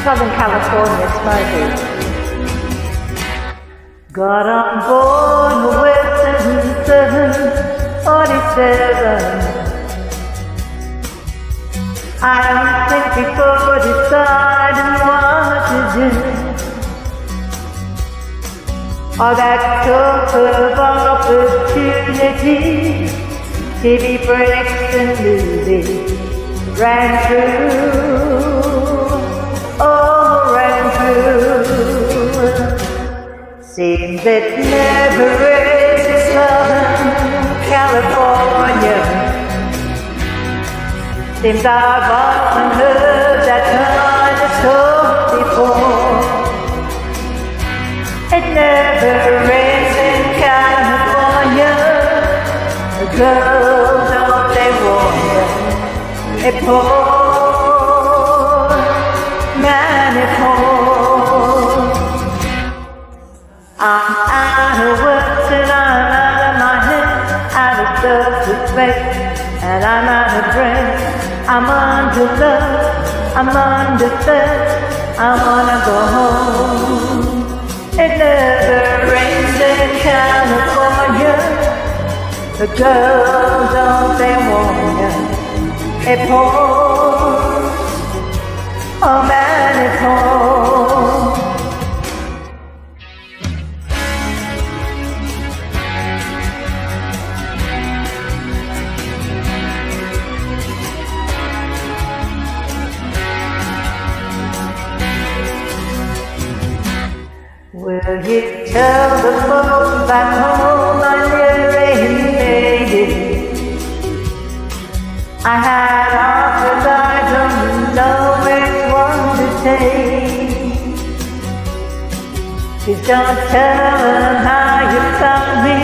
Southern California smoky. Got on board with 747. I don't think before deciding what to do. All that talk of opportunity, TV breaks and movies ran through. Seems it never is in Southern California. Seems I've often heard that kind of story before. It never rains in California. The girls, don't they warn you? It pours, man, it pours. I'm out of words and I'm out of my head, out of self-respect, and I'm out of breath. I'm under love, I'm under thirst, I wanna go home. It never rains in California. The girls, don't they warn you? It pours, oh man, it pours. Will you tell the folks back home I nearly made it? I had offers I don't know which one to take. Please don't tell them how you found me.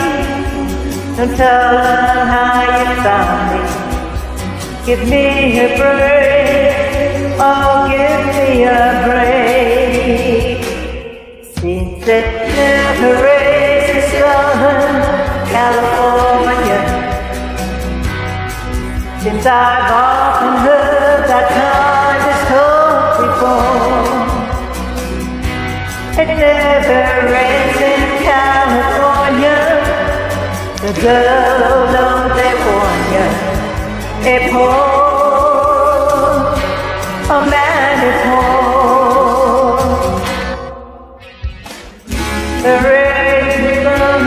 Don't tell them how you found me. Give me a break, oh give me a break. Since it never rains in Southern California, since I've often heard that kind of story before, it never rains in California. The girls, don't they warn you? It pours, oh man, it pours. The rain from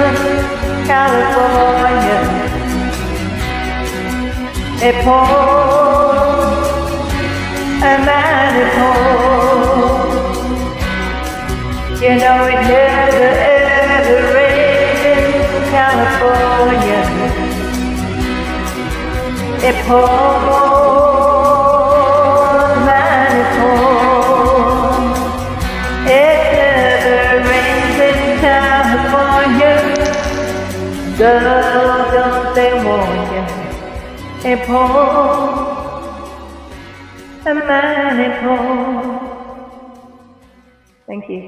California, it pours, and man, it pours. You know it never ever rains in California. It pours, man, it pours. It never rains in California. Girls, don't they warn you? It pours, and man, it pours. Thank you.